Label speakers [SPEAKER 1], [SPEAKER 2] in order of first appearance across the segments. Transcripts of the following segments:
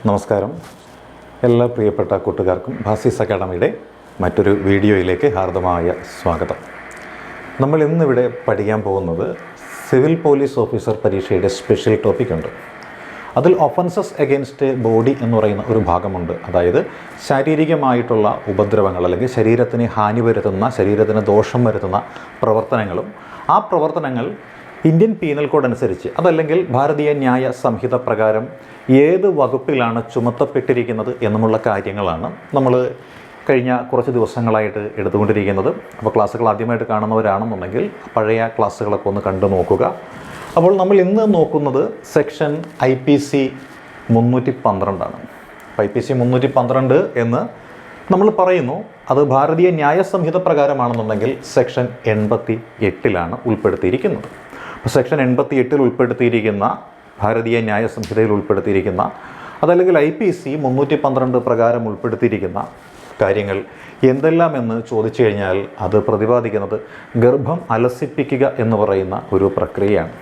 [SPEAKER 1] നമസ്കാരം. എല്ലാ പ്രിയപ്പെട്ട കൂട്ടുകാർക്കും ഭാസീസ് അക്കാഡമിയുടെ മറ്റൊരു വീഡിയോയിലേക്ക് ഹാർദമായ സ്വാഗതം. നമ്മൾ ഇന്നിവിടെ പഠിക്കാൻ പോകുന്നത് സിവിൽ പോലീസ് ഓഫീസർ പരീക്ഷയുടെ സ്പെഷ്യൽ ടോപ്പിക്കുണ്ട്. അതിൽ ഒഫൻസസ് എഗെയിൻസ്റ്റ് ബോഡി എന്ന് പറയുന്ന ഒരു ഭാഗമുണ്ട്. അതായത് ശാരീരികമായിട്ടുള്ള ഉപദ്രവങ്ങൾ അല്ലെങ്കിൽ ശരീരത്തിന് ഹാനി വരുത്തുന്ന, ശരീരത്തിന് ദോഷം വരുത്തുന്ന പ്രവർത്തനങ്ങളും ആ പ്രവർത്തനങ്ങൾ ഇന്ത്യൻ പീനൽ കോഡ് അനുസരിച്ച് അതല്ലെങ്കിൽ ഭാരതീയ ന്യായ സംഹിത പ്രകാരം ഏത് വകുപ്പിലാണ് ചുമത്തപ്പെട്ടിരിക്കുന്നത് എന്നുമുള്ള കാര്യങ്ങളാണ് നമ്മൾ കഴിഞ്ഞ കുറച്ച് ദിവസങ്ങളായിട്ട് എടുത്തുകൊണ്ടിരിക്കുന്നത്. അപ്പോൾ ക്ലാസ്സുകൾ ആദ്യമായിട്ട് കാണുന്നവരാണെന്നുണ്ടെങ്കിൽ പഴയ ക്ലാസ്സുകളൊക്കെ ഒന്ന് കണ്ടു നോക്കുക. അപ്പോൾ നമ്മൾ ഇന്ന് നോക്കുന്നത് സെക്ഷൻ IPC 312 ആണ്. IPC 312 എന്ന് നമ്മൾ പറയുന്നു. അത് ഭാരതീയ ന്യായ സംഹിത പ്രകാരമാണെന്നുണ്ടെങ്കിൽ സെക്ഷൻ 88 ഉൾപ്പെടുത്തിയിരിക്കുന്നത്. അപ്പോൾ സെക്ഷൻ 88 ഉൾപ്പെടുത്തിയിരിക്കുന്ന ഭാരതീയ ന്യായ സംഹിതയിൽ ഉൾപ്പെടുത്തിയിരിക്കുന്ന അതല്ലെങ്കിൽ IPC 312 പ്രകാരം ഉൾപ്പെടുത്തിയിരിക്കുന്ന കാര്യങ്ങൾ എന്തെല്ലാം എന്ന് ചോദിച്ചു കഴിഞ്ഞാൽ അത് പ്രതിപാദിക്കുന്നത് ഗർഭം അലസിപ്പിക്കുക എന്ന് പറയുന്ന ഒരു പ്രക്രിയയാണ്.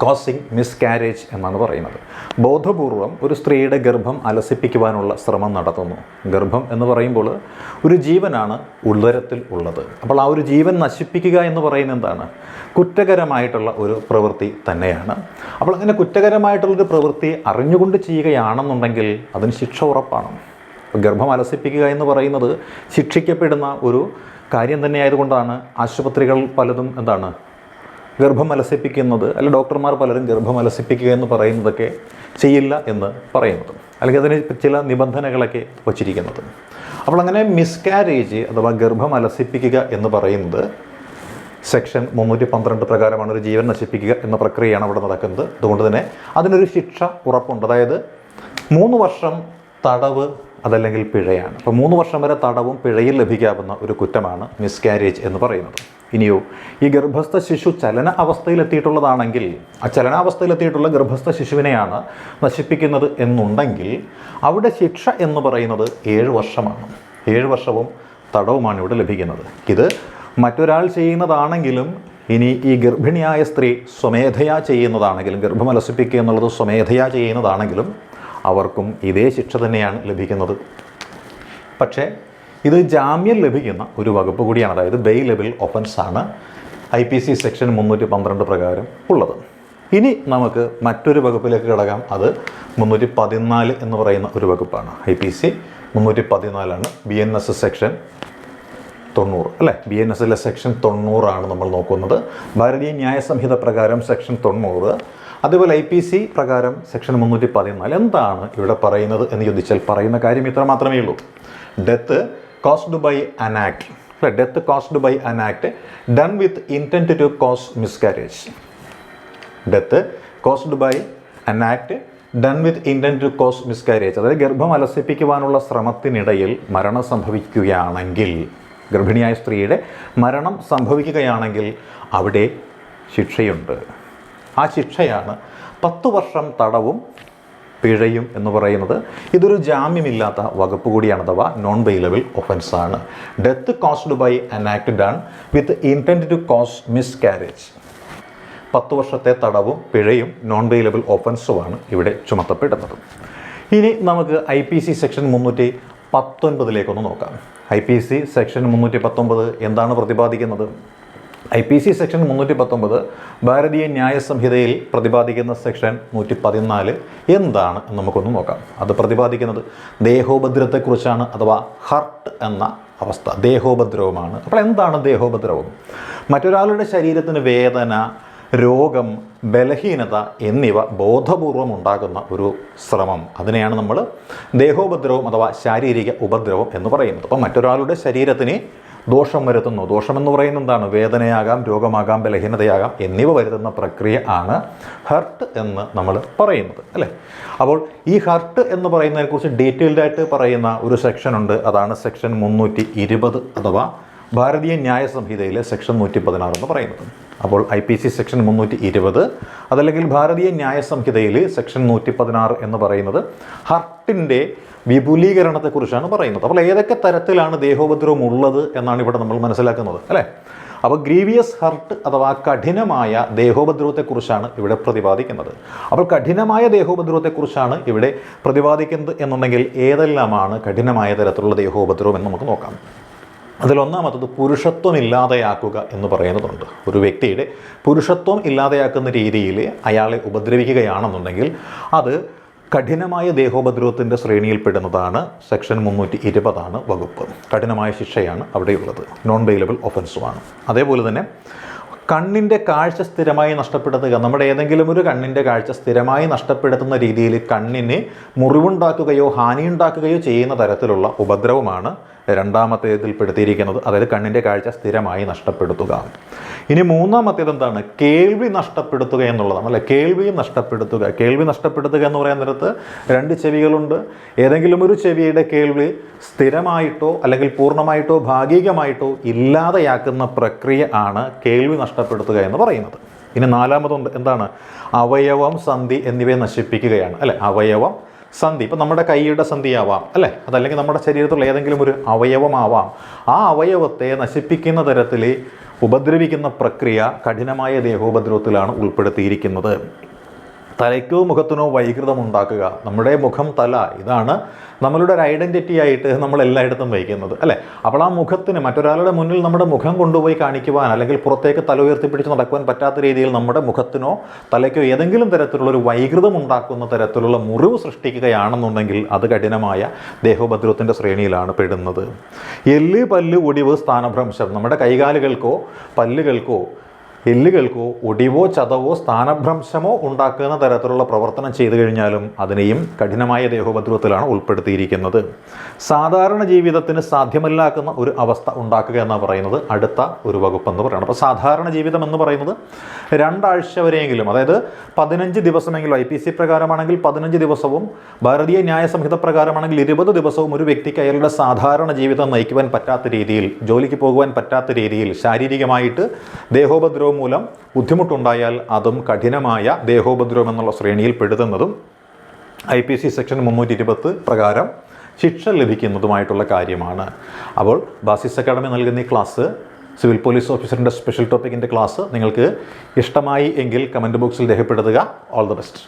[SPEAKER 1] കോസിങ് മിസ്കാരേജ് എന്നാണ് പറയുന്നത്. ബോധപൂർവം ഒരു സ്ത്രീയുടെ ഗർഭം അലസിപ്പിക്കുവാനുള്ള ശ്രമം നടത്തുന്നു. ഗർഭം എന്ന് പറയുമ്പോൾ ഒരു ജീവനാണ് ഉദരത്തിൽ ഉള്ളത്. അപ്പോൾ ആ ഒരു ജീവൻ നശിപ്പിക്കുക എന്ന് പറയുന്നത് എന്താണ്? കുറ്റകരമായിട്ടുള്ള ഒരു പ്രവൃത്തി തന്നെയാണ്. അപ്പോൾ അങ്ങനെ കുറ്റകരമായിട്ടുള്ളൊരു പ്രവൃത്തി അറിഞ്ഞുകൊണ്ട് ചെയ്യുകയാണെന്നുണ്ടെങ്കിൽ അതിന് ശിക്ഷ ഉറപ്പാണ്. ഗർഭം അലസിപ്പിക്കുക എന്ന് പറയുന്നത് ശിക്ഷിക്കപ്പെടുന്ന ഒരു കാര്യം തന്നെയായതുകൊണ്ടാണ് ആശുപത്രികൾ പലതും എന്താണ് ഗർഭം അലസിപ്പിക്കുന്നത്, അല്ലെങ്കിൽ ഡോക്ടർമാർ പലരും ഗർഭം അലസിപ്പിക്കുക എന്ന് പറയുന്നതൊക്കെ ചെയ്യില്ല എന്ന് പറയുന്നത്, അല്ലെങ്കിൽ അതിന് ചില നിബന്ധനകളൊക്കെ വച്ചിരിക്കുന്നത്. അപ്പോൾ അങ്ങനെ മിസ്കാരേജ് അഥവാ ഗർഭം അലസിപ്പിക്കുക എന്ന് പറയുന്നത് സെക്ഷൻ 312 പ്രകാരമാണ്. ഒരു ജീവൻ നശിപ്പിക്കുക എന്ന പ്രക്രിയയാണ് അവിടെ നടക്കുന്നത്. അതുകൊണ്ട് തന്നെ അതിനൊരു ശിക്ഷ ഉറപ്പുണ്ട്. അതായത് 3 വർഷം തടവ് അതല്ലെങ്കിൽ പിഴയാണ്. അപ്പോൾ 3 വർഷം വരെ തടവും പിഴയും ലഭിക്കാവുന്ന ഒരു കുറ്റമാണ് മിസ്കാരേജ് എന്ന് പറയുന്നത്. ഇനിയോ ഈ ഗർഭസ്ഥ ശിശു ചലന അവസ്ഥയിലെത്തിയിട്ടുള്ളതാണെങ്കിൽ ആ ചലനാവസ്ഥയിലെത്തിയിട്ടുള്ള ഗർഭസ്ഥ ശിശുവിനെയാണ് നശിപ്പിക്കുന്നത് എന്നുണ്ടെങ്കിൽ അവിടെ ശിക്ഷ എന്ന് പറയുന്നത് 7 വർഷമാണ്. 7 വർഷവും തടവുമാണ് ഇവിടെ ലഭിക്കുന്നത്. ഇത് മറ്റൊരാൾ ചെയ്യുന്നതാണെങ്കിലും ഇനി ഈ ഗർഭിണിയായ സ്ത്രീ സ്വമേധയാ ചെയ്യുന്നതാണെങ്കിലും, ഗർഭം അലസിപ്പിക്കുക എന്നുള്ളത് സ്വമേധയാ ചെയ്യുന്നതാണെങ്കിലും അവർക്കും ഇതേ ശിക്ഷ തന്നെയാണ് ലഭിക്കുന്നത്. പക്ഷേ ഇത് ജാമ്യം ലഭിക്കുന്ന ഒരു വകുപ്പ് കൂടിയാണ്. അതായത് ബെയിലബിൾ ഒഫൻസാണ് IPC സെക്ഷൻ 312 പ്രകാരം ഉള്ളത്. ഇനി നമുക്ക് മറ്റൊരു വകുപ്പിലേക്ക് കിടക്കാം. അത് 314 എന്ന് പറയുന്ന ഒരു വകുപ്പാണ്. IPC 314 BNS സെക്ഷൻ 90 അല്ലേ? BNSലെ സെക്ഷൻ 90 നമ്മൾ നോക്കുന്നത്. ഭാരതീയ ന്യായ സംഹിത പ്രകാരം സെക്ഷൻ 90, അതുപോലെ IPC പ്രകാരം സെക്ഷൻ 314. എന്താണ് ഇവിടെ പറയുന്നത് എന്ന് ചോദിച്ചാൽ പറയുന്ന കാര്യം ഇത്ര മാത്രമേ ഉള്ളൂ. Death caused by an act, death caused by an act done with intent to cause miscarriage. Death caused by an act done with intent to cause miscarriage. അതായത് ഗർഭം അലസിപ്പിക്കുവാനുള്ള ശ്രമത്തിനിടയിൽ മരണം സംഭവിക്കുകയാണെങ്കിൽ, ഗർഭിണിയായ സ്ത്രീയുടെ മരണം സംഭവിക്കുകയാണെങ്കിൽ അവിടെ ശിക്ഷയുണ്ട്. ആ ശിക്ഷയാണ് 10 വർഷം തടവും പിഴയും എന്ന് പറയുന്നത്. ഇതൊരു ജാമ്യമില്ലാത്ത വകുപ്പ് കൂടിയാണ്, അഥവാ നോൺ ബെയിലബിൾ ഒഫൻസാണ്. Death caused by an act done with intent to cause miscarriage. 10 വർഷത്തെ തടവും പിഴയും നോൺ ബെയിലബിൾ ഒഫൻസുമാണ് ഇവിടെ ചുമത്തപ്പെടുന്നത്. ഇനി നമുക്ക് IPC സെക്ഷൻ 319 നോക്കാം. IPC സെക്ഷൻ 319 എന്താണ് പ്രതിപാദിക്കുന്നത്? IPC സെക്ഷൻ 319 ഭാരതീയ ന്യായ സംഹിതയിൽ പ്രതിപാദിക്കുന്ന സെക്ഷൻ 114 എന്താണ് എന്ന് നമുക്കൊന്ന് നോക്കാം. അത് പ്രതിപാദിക്കുന്നത് ദേഹോപദ്രവത്തെക്കുറിച്ചാണ്, അഥവാ ഹർട്ട് എന്ന അവസ്ഥ. ദേഹോപദ്രവമാണ്. അപ്പോൾ എന്താണ് ദേഹോപദ്രവം? മറ്റൊരാളുടെ ശരീരത്തിന് വേദന, രോഗം, ബലഹീനത എന്നിവ ബോധപൂർവം ഉണ്ടാകുന്ന ഒരു ശ്രമം, അതിനെയാണ് നമ്മൾ ദേഹോപദ്രവം അഥവാ ശാരീരിക ഉപദ്രവം എന്ന് പറയുന്നത്. അപ്പോൾ മറ്റൊരാളുടെ ശരീരത്തിന് ദോഷം വരുത്തുന്നു. ദോഷം എന്ന് പറയുന്നത് എന്താണ്? വേദനയാകാം, രോഗമാകാം, ബലഹീനതയാകാം എന്നിവ വരുത്തുന്ന പ്രക്രിയ ആണ് ഹർട്ട് എന്ന് നമ്മൾ പറയുന്നത്, അല്ലേ? അപ്പോൾ ഈ ഹർട്ട് എന്ന് പറയുന്നതിനെക്കുറിച്ച് ഡീറ്റെയിൽഡായിട്ട് പറയുന്ന ഒരു സെക്ഷൻ ഉണ്ട്. അതാണ് സെക്ഷൻ 320 അഥവാ ഭാരതീയ ന്യായ സംഹിതയിലെ സെക്ഷൻ 116 എന്ന് പറയുന്നത്. അപ്പോൾ IPC സെക്ഷൻ 320 അതല്ലെങ്കിൽ ഭാരതീയ ന്യായ സംഹിതയിൽ സെക്ഷൻ 116 എന്ന് പറയുന്നത് ഹർട്ടിൻ്റെ വിപുലീകരണത്തെക്കുറിച്ചാണ് പറയുന്നത്. അപ്പോൾ ഏതൊക്കെ തരത്തിലാണ് ദേഹോപദ്രവം ഉള്ളത് എന്നാണ് ഇവിടെ നമ്മൾ മനസ്സിലാക്കുന്നത്, അല്ലേ? അപ്പോൾ ഗ്രീവിയസ് ഹർട്ട് അഥവാ കഠിനമായ ദേഹോപദ്രവത്തെക്കുറിച്ചാണ് ഇവിടെ പ്രതിപാദിക്കുന്നത്. അപ്പോൾ കഠിനമായ ദേഹോപദ്രവത്തെക്കുറിച്ചാണ് ഇവിടെ പ്രതിപാദിക്കുന്നത് എന്നുണ്ടെങ്കിൽ ഏതെല്ലാമാണ് കഠിനമായ തരത്തിലുള്ള ദേഹോപദ്രവം എന്ന് നമുക്ക് നോക്കാം. അതിലൊന്നാമത്തത് പുരുഷത്വം ഇല്ലാതെയാക്കുക എന്ന് പറയുന്നതുണ്ട്. ഒരു വ്യക്തിയുടെ പുരുഷത്വം ഇല്ലാതെയാക്കുന്ന രീതിയിൽ അയാളെ ഉപദ്രവിക്കുകയാണെന്നുണ്ടെങ്കിൽ അത് കഠിനമായ ദേഹോപദ്രവത്തിൻ്റെ ശ്രേണിയിൽപ്പെടുന്നതാണ്. സെക്ഷൻ 320 വകുപ്പ്. കഠിനമായ ശിക്ഷയാണ് അവിടെയുള്ളത്. നോൺ ബെയിലബിൾ ഒഫൻസുമാണ്. അതേപോലെ തന്നെ കണ്ണിൻ്റെ കാഴ്ച സ്ഥിരമായി നഷ്ടപ്പെടുത്തുക. നമ്മുടെ ഏതെങ്കിലും ഒരു കണ്ണിൻ്റെ കാഴ്ച സ്ഥിരമായി നഷ്ടപ്പെടുത്തുന്ന രീതിയിൽ കണ്ണിന് മുറിവുണ്ടാക്കുകയോ ഹാനിയുണ്ടാക്കുകയോ ചെയ്യുന്ന തരത്തിലുള്ള ഉപദ്രവമാണ് രണ്ടാമത്തേതിൽപ്പെടുത്തിയിരിക്കുന്നത്. അതായത് കണ്ണിൻ്റെ കാഴ്ച സ്ഥിരമായി നഷ്ടപ്പെടുത്തുക. ഇനി മൂന്നാമത്തേത് എന്താണ്? കേൾവി നഷ്ടപ്പെടുത്തുക എന്നുള്ളതാണ്. അല്ലെ, കേൾവി നഷ്ടപ്പെടുത്തുക. കേൾവി നഷ്ടപ്പെടുത്തുക എന്ന് പറയാൻ നേരത്ത് 2 ചെവികളുണ്ട്. ഏതെങ്കിലും ഒരു ചെവിയുടെ കേൾവി സ്ഥിരമായിട്ടോ അല്ലെങ്കിൽ പൂർണ്ണമായിട്ടോ ഭാഗികമായിട്ടോ ഇല്ലാതെയാക്കുന്ന പ്രക്രിയ ആണ് കേൾവി നഷ്ടപ്പെടുത്തുക എന്ന് പറയുന്നത്. ഇനി നാലാമതുണ്ട്, എന്താണ്? അവയവം, സന്ധി എന്നിവയെ നശിപ്പിക്കുകയാണ്. അല്ലെ, അവയവം, സന്ധി. ഇപ്പം നമ്മുടെ കൈയുടെ സന്ധിയാവാം, അല്ലേ? അതല്ലെങ്കിൽ നമ്മുടെ ശരീരത്തിലുള്ള ഏതെങ്കിലും ഒരു അവയവമാവാം. ആ അവയവത്തെ നശിപ്പിക്കുന്ന തരത്തിൽ ഉപദ്രവിക്കുന്ന പ്രക്രിയ കഠിനമായ ദേഹോപദ്രവത്തിലാണ് ഉൾപ്പെടുത്തിയിരിക്കുന്നത്. തലയ്ക്കോ മുഖത്തിനോ വൈകൃതം ഉണ്ടാക്കുക. നമ്മുടെ മുഖം, തല, ഇതാണ് നമ്മളുടെ ഒരു ഐഡൻറ്റിറ്റി ആയിട്ട് നമ്മൾ എല്ലായിടത്തും വയ്ക്കുന്നത്, അല്ലേ? അപ്പോൾ ആ മുഖത്തിന് മറ്റൊരാളുടെ മുന്നിൽ നമ്മുടെ മുഖം കൊണ്ടുപോയി കാണിക്കുവാൻ അല്ലെങ്കിൽ പുറത്തേക്ക് തല ഉയർത്തിപ്പിടിച്ച് നടക്കുവാൻ പറ്റാത്ത രീതിയിൽ നമ്മുടെ മുഖത്തിനോ തലയ്ക്കോ ഏതെങ്കിലും തരത്തിലുള്ള ഒരു വൈകൃതം ഉണ്ടാക്കുന്ന തരത്തിലുള്ള മുറിവ് സൃഷ്ടിക്കുകയാണെന്നുണ്ടെങ്കിൽ അത് കഠിനമായ ദേഹോപദ്രവത്തിൻ്റെ ശ്രേണിയിലാണ് പെടുന്നത്. എല്ല്, പല്ല്, ഒടിവ്, സ്ഥാനഭ്രംശം. നമ്മുടെ കൈകാലുകൾക്കോ പല്ലുകൾക്കോ എല്ലുകൾക്കോ ഒടിവോ ചതവോ സ്ഥാനഭ്രംശമോ ഉണ്ടാക്കുന്ന തരത്തിലുള്ള പ്രവർത്തനം ചെയ്തു കഴിഞ്ഞാലും അതിനെയും കഠിനമായ ദേഹോപദ്രവത്തിലാണ് ഉൾപ്പെടുത്തിയിരിക്കുന്നത്. സാധാരണ ജീവിതത്തിന് സാധ്യമല്ലാക്കുന്ന ഒരു അവസ്ഥ ഉണ്ടാക്കുക എന്നാണ് പറയുന്നത് അടുത്ത ഒരു വകുപ്പെന്ന് പറയുന്നത്. അപ്പോൾ സാധാരണ ജീവിതം എന്ന് പറയുന്നത് 2 ആഴ്ച വരെയെങ്കിലും, അതായത് 15 ദിവസമെങ്കിലും, IPC പ്രകാരമാണെങ്കിൽ 15 ദിവസവും ഭാരതീയ ന്യായ സംഹിത പ്രകാരമാണെങ്കിൽ 20 ദിവസവും ഒരു വ്യക്തിക്ക് അയാളുടെ സാധാരണ ജീവിതം നയിക്കുവാൻ പറ്റാത്ത രീതിയിൽ, ജോലിക്ക് പോകുവാൻ പറ്റാത്ത രീതിയിൽ ശാരീരികമായിട്ട് ദേഹോപദ്രവം മൂലം ബുദ്ധിമുട്ടുണ്ടായാൽ അതും കഠിനമായ ദേഹോപദ്രവം എന്നുള്ള ശ്രേണിയിൽ പെടുത്തുന്നതും IPC സെക്ഷൻ 320 പ്രകാരം ശിക്ഷ ലഭിക്കുന്നതുമായിട്ടുള്ള കാര്യമാണ്. അപ്പോൾ ബാസിസ് അക്കാഡമി നൽകുന്ന ഈ ക്ലാസ്, സിവിൽ പോലീസ് ഓഫീസറിൻ്റെ സ്പെഷ്യൽ ടോപ്പിക്കിൻ്റെ ക്ലാസ് നിങ്ങൾക്ക് ഇഷ്ടമായി എങ്കിൽ കമൻറ്റ് ബോക്സിൽ രേഖപ്പെടുത്തുക. All the best.